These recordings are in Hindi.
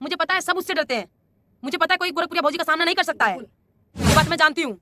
मुझे पता है सब उससे डरते हैं। मुझे पता है कोई गोरखपुरिया भौजी का सामना नहीं कर सकता है। ये बात मैं जानती हूँ।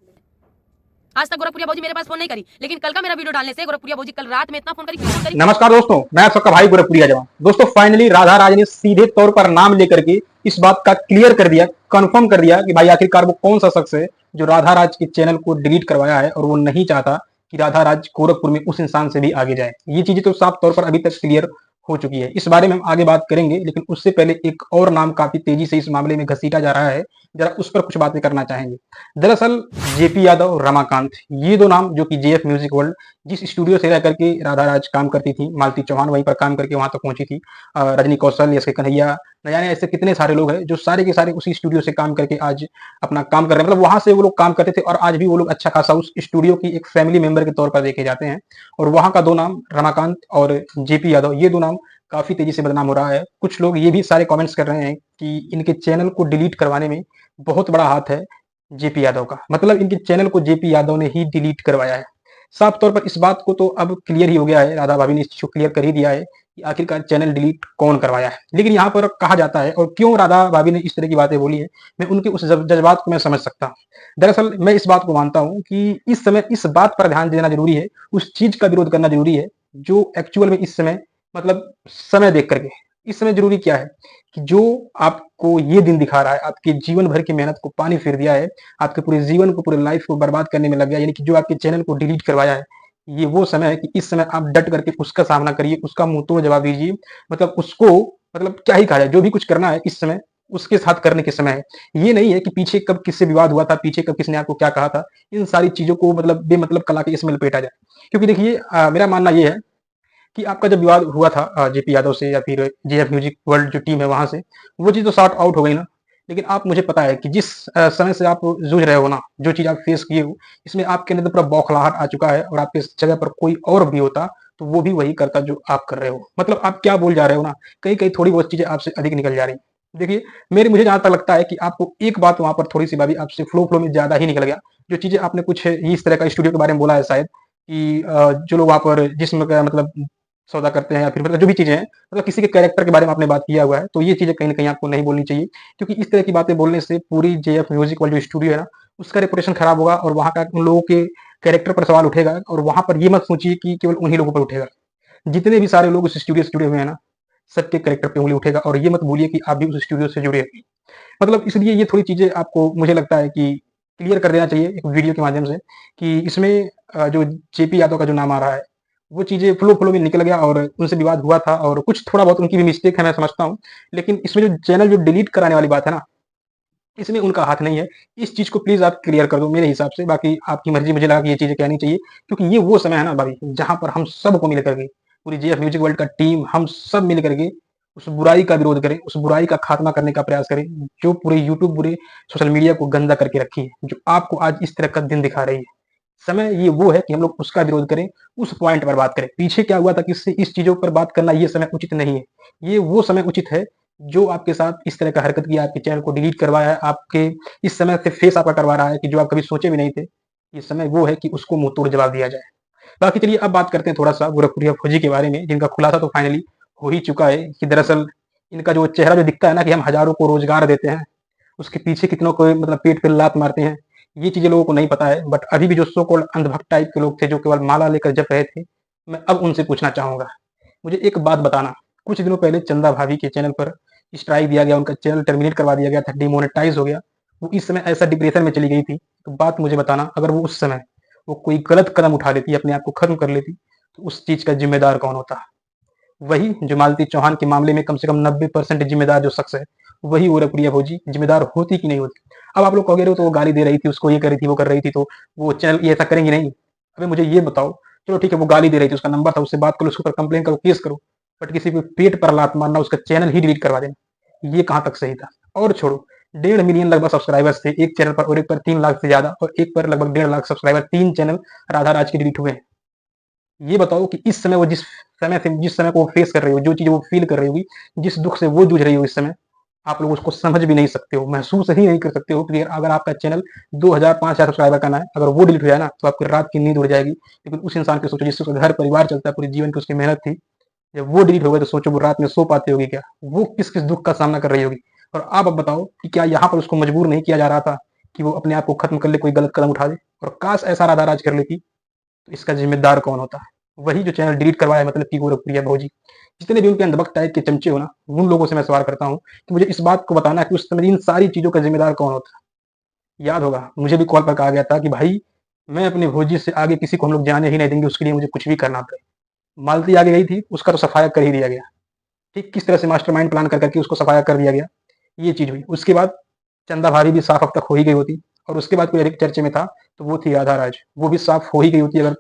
आज तक गोरखपुरिया भौजी मेरे पास फोन नहीं करी, लेकिन कल का मेरा वीडियो डालने से गोरखपुरिया भौजी कल रात में इतना फोन करी, क्यों फोन करी? नमस्कार दोस्तों, मैं आप सबका भाई गोरखपुरिया जवान। दोस्तों फाइनली राधा राज ने सीधे तौर पर नाम लेकर के इस बात का क्लियर कर दिया, कंफर्म कर दिया कि भाई आखिरकार वो कौन सा शख्स है जो राधा राज के चैनल को डिलीट करवाया है और वो नहीं चाहता कि राधा राज गोरखपुर में उस इंसान से भी आगे जाए। ये चीजें तो साफ तौर पर अभी तक क्लियर हो चुकी है। इस बारे में हम आगे बात करेंगे, लेकिन उससे पहले एक और नाम काफी तेजी से इस मामले में घसीटा जा रहा है, जरा उस पर कुछ बातें करना चाहेंगे। दरअसल जेपी यादव, रमाकांत, ये दो नाम जो कि जेएफ म्यूजिक वर्ल्ड, जिस स्टूडियो से रह करके राधा राज काम करती थी, मालती चौहान वहीं पर काम करके वहां तक पहुंची थी, रजनी कौशल, एस के कन्हैया, न जाने ऐसे कितने सारे लोग हैं जो सारे के सारे उसी स्टूडियो से काम करके आज अपना काम कर रहे हैं। मतलब वहां से वो लोग काम करते थे और आज भी वो लोग अच्छा खासा उस स्टूडियो की एक फैमिली मेंबर के तौर पर देखे जाते हैं। और वहां का दो नाम, रमाकांत और जेपी यादव, ये दो नाम काफी तेजी से बदनाम हो रहा है। कुछ लोग ये भी सारे कमेंट्स कर रहे हैं कि इनके चैनल को डिलीट करवाने में बहुत बड़ा हाथ है जेपी यादव का, मतलब इनके चैनल को जेपी यादव ने ही डिलीट करवाया है। साफ तौर पर इस बात को तो अब क्लियर ही हो गया है, राधा भाभी ने इस चीज को क्लियर कर ही दिया है कि आखिरकार चैनल डिलीट कौन करवाया है। लेकिन यहाँ पर कहा जाता है, और क्यों राधा भाभी ने इस तरह की बातें बोली है, मैं उनके उस जज्बात को मैं समझ सकता हूँ। दरअसल मैं इस बात को मानता हूँ कि इस समय इस बात पर ध्यान देना जरूरी है, उस चीज का विरोध करना जरूरी है जो एक्चुअल में इस समय, मतलब समय देख करके इस समय जरूरी क्या है कि जो आपको ये दिन दिखा रहा है, आपके जीवन भर की मेहनत को पानी फेर दिया है, आपके पूरे जीवन को, पूरे लाइफ को बर्बाद करने में लग गया, यानी कि जो आपके चैनल को डिलीट करवाया है, ये वो समय है कि इस समय आप डट करके उसका सामना करिए, उसका मुंह तोड़ जवाब दीजिए। मतलब उसको, मतलब क्या ही कहा जाए, जो भी कुछ करना है इस समय उसके साथ करने के समय है। ये नहीं है कि पीछे कब किससे विवाद हुआ था, पीछे कब किसने आपको क्या कहा था, इन सारी चीजों को मतलब बेमतलब कला के इसमें लपेटा जाए। क्योंकि देखिए मेरा मानना ये है कि आपका जब विवाद हुआ था जेपी यादव से या फिर जेएफ म्यूजिक वर्ल्ड जो टीम है वहां से, वो चीज तो सॉर्ट आउट हो गई ना। लेकिन आप, मुझे पता है कि जिस समय से आप जूझ रहे हो ना, जो चीज आप फेस किए हो, इसमें आपके अंदर पूरा बौखलाहट आ चुका है, और आपके जगह पर कोई और भी होता तो वो भी वही करता जो आप कर रहे हो। मतलब आप क्या बोल जा रहे हो ना, कहीं कहीं थोड़ी बहुत चीजें आपसे अधिक निकल जा रही। देखिए मुझे जहां तक लगता है कि आपको एक बात वहां पर थोड़ी सी भाभी आपसे फ्लो फ्लो में ज्यादा ही निकल गया। जो चीजें आपने कुछ इस तरह का स्टूडियो के बारे में बोला है शायद, कि जो लोग वहां पर जिसम का मतलब सौदा करते हैं, या फिर मतलब जो भी चीजें हैं, मतलब किसी के कैरेक्टर के बारे में आपने बात किया हुआ है, तो ये चीजें कहीं ना कहीं आपको नहीं बोलनी चाहिए। क्योंकि इस तरह की बातें बोलने से पूरी जेएफ म्यूजिक वाली जो स्टूडियो है ना, उसका रेपुटेशन खराब होगा, और वहां का उन लोगों के कैरेक्टर पर सवाल उठेगा। और वहां पर ये मत सोचिए कि केवल उन्हीं लोगों पर उठेगा, जितने भी सारे लोग उस स्टूडियो से जुड़े हुए हैं ना, सबके कैरेक्टर पे उंगली उठेगा। और ये मत भूलिए कि आप भी उस स्टूडियो से जुड़े हैं। मतलब इसलिए ये थोड़ी चीजें आपको, मुझे लगता है कि क्लियर कर देना चाहिए एक वीडियो के माध्यम से, कि इसमें जो जेपी यादव का जो नाम आ रहा है, वो चीजें फ्लो फ्लो में निकल गया और उनसे विवाद हुआ था, और कुछ थोड़ा बहुत उनकी भी मिस्टेक है, मैं समझता हूँ। लेकिन इसमें जो चैनल जो डिलीट कराने वाली बात है ना, इसमें उनका हाथ नहीं है। इस चीज को प्लीज आप क्लियर कर दो मेरे हिसाब से। बाकी आपकी मर्जी, मुझे लगा कि ये चीजें कहनी चाहिए, क्योंकि ये वो समय है ना भाभी, जहां पर हम सबको मिल करके, पूरी जेएफ म्यूजिक वर्ल्ड का टीम, हम सब मिल करके उस बुराई का विरोध करें, उस बुराई का खात्मा करने का प्रयास करें जो पूरे यूट्यूब, पूरे सोशल मीडिया को गंदा करके रखी है, जो आपको आज इस तरह का दिन दिखा रही है। समय ये वो है कि हम लोग उसका विरोध करें, उस पॉइंट पर बात करें। पीछे क्या हुआ था, किससे, इस चीजों पर बात करना ये समय उचित नहीं है। ये वो समय उचित है जो आपके साथ इस तरह का हरकत किया, आपके चैनल को डिलीट करवाया है, आपके इस समय से फेस आपका करवा रहा है कि जो आप कभी सोचे भी नहीं थे। ये समय वो है कि उसको मुंह तोड़ जवाब दिया जाए। बाकी चलिए अब बात करते हैं थोड़ा सा गोरखपुरिया फौजी के बारे में, जिनका खुलासा तो फाइनली हो ही चुका है कि दरअसल इनका जो चेहरा जो दिखता है ना, कि हम हजारों को रोजगार देते हैं, उसके पीछे कितनों को मतलब पेट पे लात मारते हैं, ये चीजें लोगों को नहीं पता है। बट अभी भी जो सो कॉल्ड अंधभक्त टाइप के लोग थे जो केवल माला लेकर जप रहे थे, मैं अब उनसे पूछना चाहूंगा, मुझे एक बात बताना। कुछ दिनों पहले चंदा भाभी के चैनल पर स्ट्राइक दिया गया, उनका चैनल टर्मिनेट करवा दिया गया था, डिमोनेटाइज हो गया। वो इस समय ऐसा डिप्रेशन में चली गई थी। तो बात मुझे बताना, अगर वो उस समय वो कोई गलत कदम उठा लेती, अपने आप को खत्म कर लेती, तो उस चीज का जिम्मेदार कौन होता? वही जो मालती चौहान के मामले में कम से कम 90% जिम्मेदार जो शख्स है, वही गोरखप्रिया भौजी जिम्मेदार होती कि नहीं होती? अब आप लोग कहोगे तो वो गाली दे रही थी, उसको ये कर रही थी, वो कर रही थी, तो वो चैनल ये ऐसा करेंगी नहीं? अबे मुझे ये बताओ, चलो ठीक है वो गाली दे रही थी, उसका नंबर था, उससे बात करो, उसके ऊपर कंप्लेन करो, केस करो, बट किसी को पेट पर लात मारना, उसका चैनल ही डिलीट करवा देना, ये कहाँ तक सही था? और छोड़ो, 1.5 मिलियन लगभग सब्सक्राइबर्स थे एक चैनल पर, और एक पर 3 लाख से ज्यादा, और एक पर लगभग 1.5 लाख सब्सक्राइबर, 3 चैनल राधा राज के डिलीट हुए हैं। ये बताओ कि इस समय वो जिस समय को फेस कर रही हो, जो चीज वो फील कर रही होगी, जिस दुख से वो जूझ रही हो इस समय, आप लोग उसको समझ भी नहीं सकते हो, महसूस ही नहीं कर सकते हो कि अगर आपका चैनल 2000-5000 सब्सक्राइबर का ना है, अगर वो डिलीट हो जाए ना, तो आपकी रात की नींद उड़ जाएगी। लेकिन उस इंसान की सोचो जिससे उसका घर परिवार चलता है, पूरे जीवन की उसकी मेहनत थी, जब वो डिलीट हो गए तो सोचो वो रात में सो पाती होगी क्या, वो किस किस दुख का सामना कर रही होगी। और आप अब बताओ कि क्या यहाँ पर उसको मजबूर नहीं किया जा रहा था कि वो अपने आप को खत्म कर ले, कोई गलत कदम उठा दे? और काश ऐसा राधा राज कर लेती तो इसका जिम्मेदार कौन होता? वही जो चैनल डिलीट करवाया, मतलब कि गोरखप्रिया भौजी। जितने भी उनके अंधभक्त टाइप के चमचे हो ना, उन लोगों से मैं सवाल करता हूँ कि मुझे इस बात को बताना कि उस समय इन सारी चीजों का जिम्मेदार कौन होता? याद होगा मुझे भी कॉल पर कहा गया था कि भाई मैं अपनी भौजी से आगे किसी को हम लोग जाने ही नहीं देंगे, उसके लिए मुझे कुछ भी करना पड़े। मालती आगे गई थी, उसका तो सफाया कर ही दिया गया। ठीक किस तरह से मास्टरमाइंड प्लान कर करके उसको सफाया कर दिया गया, ये चीज हुई। उसके बाद चंदा भाभी भी साफ अब तक हो ही गई होती, और उसके बाद कोई एक चर्चे में था तो वो थी राधा राज, वो भी साफ हो ही गई होती अगर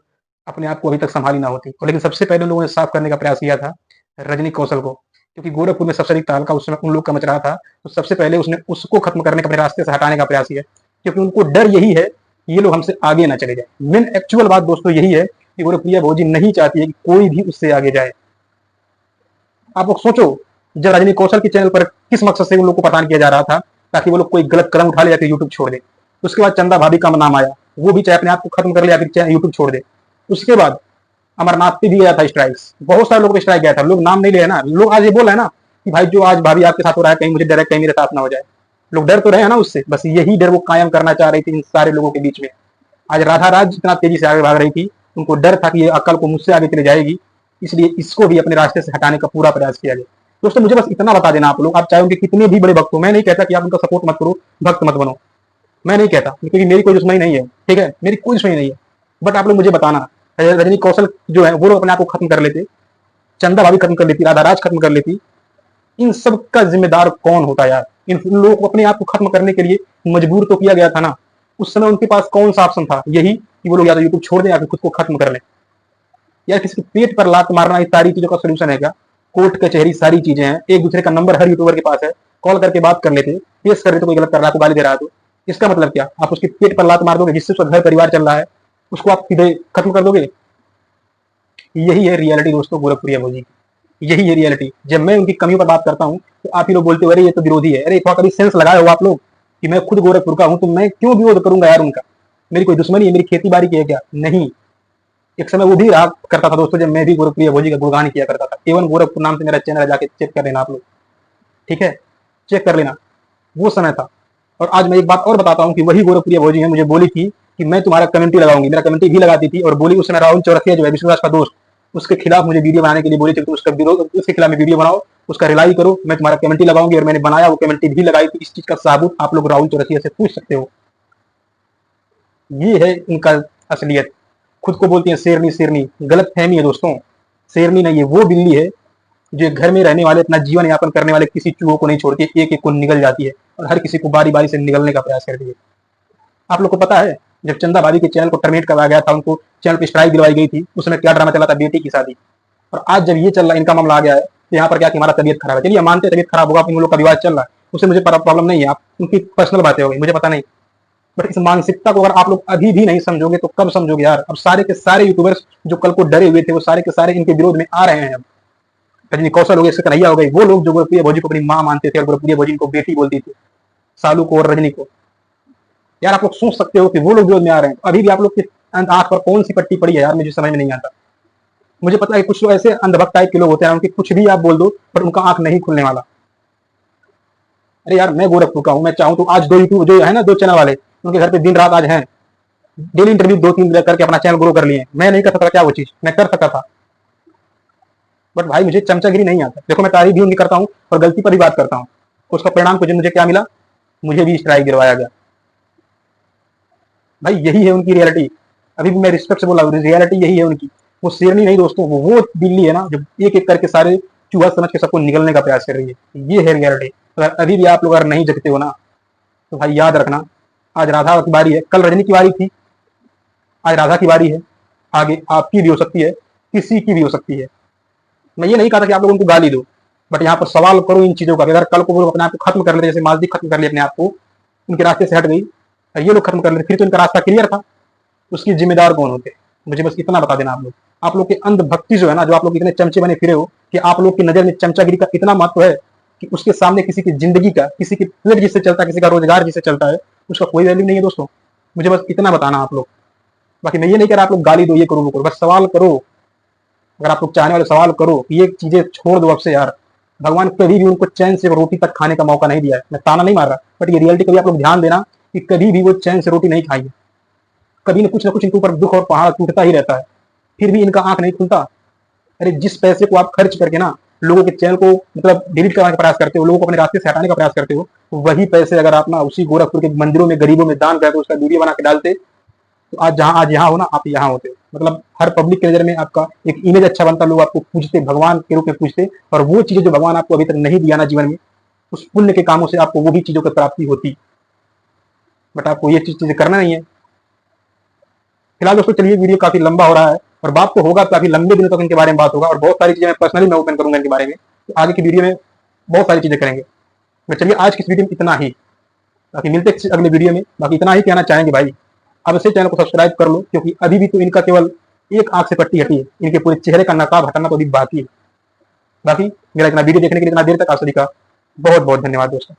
अपने आप को अभी तक संभाली ना होती। और लेकिन सबसे पहले उन लोगों ने साफ करने का प्रयास किया था रजनी कौशल को, क्योंकि गोरखपुर में सबसे अधिक तहलका उस समय उन लोग का मच रहा था, तो सबसे पहले उसने उसको खत्म करने का, अपने रास्ते से हटाने का प्रयास किया, क्योंकि उनको डर यही है कि ये लोग हमसे आगे ना चले जाए। मेन एक्चुअल बात दोस्तों यही है कि गोरखप्रिया भौजी नहीं चाहती है कि कोई भी उससे आगे जाए। आप लोग सोचो, जब रजनी कौशल के चैनल पर किस मकसद से उन लोग को परेशान किया जा रहा था, ताकि वो लोग कोई गलत कदम उठा ले या फिर यूट्यूब छोड़ दे। उसके बाद चंदा भाभी का नाम आया, वो भी चाहे अपने आप को खत्म कर ले या फिर यूट्यूब छोड़ दे। उसके बाद अमरनाथ पे भी गया था स्ट्राइक्स, बहुत सारे लोगों पे स्ट्राइक गया था, लोग नाम नहीं ले ना, लोग आज ये बोल रहे हैं ना कि भाई जो आज भाभी आपके साथ हो रहा है, कहीं मुझे डर है कहीं मेरे साथ ना हो जाए। लोग डर तो रहे हैं ना उससे, बस यही डर वो कायम करना चाह रही थी इन सारे लोगों के बीच में। आज राधा राज इतना तेजी से आगे भाग रही थी, उनको डर था कि ये अक्ल को मुझसे आगे चले जाएगी, इसलिए इसको भी अपने रास्ते से हटाने का पूरा प्रयास किया गया। दोस्तों मुझे बस इतना बता देना आप लोग, आप चाहे उनके कितने भी बड़े भक्त हो, मैं नहीं कहता कि आप उनका सपोर्ट मत करो, भक्त मत बनो, मैं नहीं कहता, क्योंकि मेरी कोई दुश्मनी नहीं है, ठीक है, मेरी कोई दुश्मनी नहीं है। बट आप लोग मुझे बताना, रजनी कौशल जो है वो लोग अपने आप को खत्म कर लेते, चंदा भाभी खत्म कर लेती, राधा राज खत्म कर लेती, इन सब का जिम्मेदार कौन होता यार? इन लोगों को अपने आप को खत्म करने के लिए मजबूर तो किया गया था ना। उस समय उनके पास कौन सा ऑप्शन था? यही कि वो लोग या तो यूट्यूब छोड़ दें या फिर खुद को खत्म कर लें। यार किसी के पेट पर लात मारना इस सारी चीजों का सोल्यूशन है क्या? कोर्ट कचहरी सारी चीजें हैं, एक दूसरे का नंबर हर यूट्यूबर के पास है, कॉल करके बात कर लेते, केस कर लेते, कोई गलत कर रहा है, गाली दे रहा है तो इसका मतलब क्या? आप उसके पेट पर लात मार दोगे जिससे उसका घर परिवार चल रहा है, उसको आप सीधे खत्म कर दोगे? यही है रियलिटी दोस्तों गोरखपुरिया भौजी की, यही है रियलिटी। जब मैं उनकी कमियों पर बात करता हूँ तो आप ही लोग बोलते हो अरे ये तो विरोधी है। अरे थोड़ा कभी सेंस लगाए हो आप लोग कि मैं खुद गोरखपुर का हूँ, तो मैं क्यों विरोध करूंगा यार उनका? मेरी कोई दुश्मनी है? मेरी खेती बाड़ी की है क्या? नहीं। एक समय वो भी रहा करता था दोस्तों जब मैं भी गोरखप्रिया भौजी का गुणगान किया करता था। एवन गोरखपुर नाम से मेरा चैनल है, जाके चेक कर लेना आप लोग, ठीक है, चेक कर लेना, वो समय था। और आज मैं एक बात और बताता हूँ कि वही गोरखप्रिया भौजी है मुझे बोली थी कि मैं तुम्हारा कमेंट्री लगाऊंगी, मेरा कमेंट्री भी लगाती थी, और बोली उस समय राहुल चौरसिया जो है विष्णुदास का दोस्त, उसके खिलाफ मुझे वीडियो बनाने के लिए बोली थी कि उसका विरोध, उसके खिलाफ में वीडियो बनाओ, उसका रिलाई करो, मैं तुम्हारा कमेंट्री लगाऊंगी। और मैंने बनाया, वो कमेंट्री भी लगाई थी। इस चीज का साबुत आप लोग राहुल चौरसिया से पूछ सकते हो। ये है इनका असलियत। खुद को बोलती है शेरनी शेरनी, गलत फहमी है दोस्तों, शेरनी नहीं है, वो बिल्ली है जो घर में रहने वाले, अपना जीवन यापन करने वाले किसी चूहों को नहीं छोड़ती, एक एक को निगल जाती है और हर किसी को बारी बारी से निगलने का प्रयास करती है। आप लोग को पता है जब चंदा भाभी के चैनल को टर्मिनेट करवाया गया था, उनको चैनल पर स्ट्राइक दिलवाई गई थी, उस समय क्या ड्रामा चला था? बेटी की शादी। और आज जब ये चल रहा है, इनका मामला आ गया है, तो यहाँ पर क्या कि हमारा तबियत खराब है। चलिए मानते हैं तबियत खराब होगा, इन लोग का विवाद चल रहा है, उससे मुझे प्रॉब्लम नहीं है, आप उनकी पर्सनल बातें हो गई, मुझे पता नहीं। बट इस मानसिकता को अगर आप लोग अभी भी नहीं समझोगे तो कब समझोगे यार? अब सारे के सारे यूट्यूबर्स जो कल को डरे हुए थे, वो सारे के सारे इनके विरोध में आ रहे हैं। अब रजनी कौशल हो गई, इससे कन्हैया हो गई, वो लोग जो गोरखप्रिया भौजी को अपनी माँ मानते थे और गोरखप्रिया भौजी को बेटी बोलती थी, सालू को और रजनी को, यार आप लोग सोच सकते हो कि वो लोग विरोध में आ रहे हैं। अभी भी आप लोग की आंख पर कौन सी पट्टी पड़ी है यार? मुझे समझ में नहीं आता। मुझे पता है कुछ लोग ऐसे अंधभक्त टाइप के लोग होते हैं, उनकी कुछ भी आप बोल दो पर उनका आंख नहीं खुलने वाला। अरे यार मैं गोरखपुर का हूँ, मैं चाहूँ तो आज दो यूट्यूब जो है ना, दो चैनल वाले, उनके घर पे दिन रात आज हैं, डेली इंटरव्यू 2-3 करके अपना चैनल ग्रो कर लिए। मैं नहीं कर सकता क्या वो चीज? मैं कर सकता था, बट भाई मुझे चमचागिरी नहीं आता। देखो मैं तारीफ भी उनकी करता हूँ और गलती पर भी बात करता हूँ, उसका परिणाम कुछ मुझे क्या मिला? मुझे भी स्ट्राइक गिरवाया गया। भाई यही है उनकी रियलिटी। अभी भी मैं रिस्पेक्ट से बोला, रियलिटी यही है उनकी। वो शेरनी नहीं दोस्तों, वो बिल्ली है ना जो एक एक करके सारे चूहा समझ के सबको निगलने का प्रयास कर रही है। ये है रियलिटी। अगर अभी भी आप लोग अगर नहीं जगते हो ना, तो भाई याद रखना, आज राधा की बारी है, कल रजनी की बारी थी, आज राधा की बारी है, आगे आपकी भी हो सकती है, किसी की भी हो सकती है। मैं ये नहीं कहा था कि आप लोग उनको गाली दो, बट यहाँ पर सवाल करो इन चीजों का। अगर कल को वो अपने आप को खत्म कर लेते, जैसे मालदीव खत्म कर लिया अपने आप को, उनके रास्ते से हट गई, और ये लोग खत्म कर लेते, फिर तो इनका रास्ता क्लियर था, उसकी जिम्मेदार कौन होते? मुझे बस इतना बता देना। आप लोग के अंधभक्ति जो है ना, जो आप लोग इतने चमचे बने फिरे हो, कि आप लोग की नजर में चमचागिरी का इतना महत्व है कि उसके सामने किसी की जिंदगी का, किसी की पेट जिससे चलता है, किसी का रोजगार जिससे चलता है, उसका कोई वैल्यू नहीं है दोस्तों। मुझे बस इतना बताना आप लोग। बाकी मैं ये नहीं कह रहा आप लोग गाली दो, ये करो वो करो, बस सवाल करो। अगर आप लोग चाहने वाले सवाल करो कि ये चीजें छोड़ दो अब से यार, भगवान कभी भी उनको चैन से रोटी तक खाने का मौका नहीं दिया है। मैं ताना नहीं मार रहा, बट ये रियलिटी कभी आप लोग ध्यान देना कि कभी भी वो चैन से रोटी नहीं खाई है। कभी ना कुछ इनके ऊपर दुख और पहाड़ टूटता ही रहता है, फिर भी इनका आंख नहीं खुलता। अरे जिस पैसे को आप खर्च करके ना लोगों के चैनल को मतलब डिलीट करने का प्रयास करते हो, लोगों को अपने रास्ते से हटाने का प्रयास करते हो, वही पैसे अगर आप ना उसी गोरखपुर के मंदिरों में गरीबों में दान करते, उसका वीडियो बना के डालते, तो आज यहाँ हो ना, आप यहाँ होते। मतलब हर पब्लिक के नजर में आपका एक इमेज अच्छा बनता, लोग आपको पूजते, भगवान के रूप में पूजते, और वो चीजें जो भगवान आपको अभी तक नहीं दिया ना जीवन में, उस पुण्य के कामों से आपको वो भी चीजों की प्राप्ति होती। बट आपको ये चीजें करना नहीं है। फिलहाल दोस्तों चलिए, वीडियो काफी लंबा हो रहा है और बात तो होगा, काफी लंबे दिनों तक इनके बारे में बात होगा, और बहुत सारी चीजें मैं पर्सनली मैं ओपन करूंगा इनके बारे में, तो आगे की वीडियो में बहुत सारी चीजें करेंगे। बट चलिए आज की इस वीडियो में इतना ही, बाकी मिलते हैं अगले वीडियो में। बाकी इतना ही कहना चाहेंगे भाई, अब से चैनल को सब्सक्राइब कर लो, क्योंकि अभी भी तो इनका केवल एक आंख से पट्टी हटी है, इनके पूरे चेहरे का नकाब हटाना तो अभी बाकी है। बाकी मेरा इतना वीडियो देखने के लिए, इतना देर तक आप सभी का बहुत बहुत धन्यवाद दोस्तों।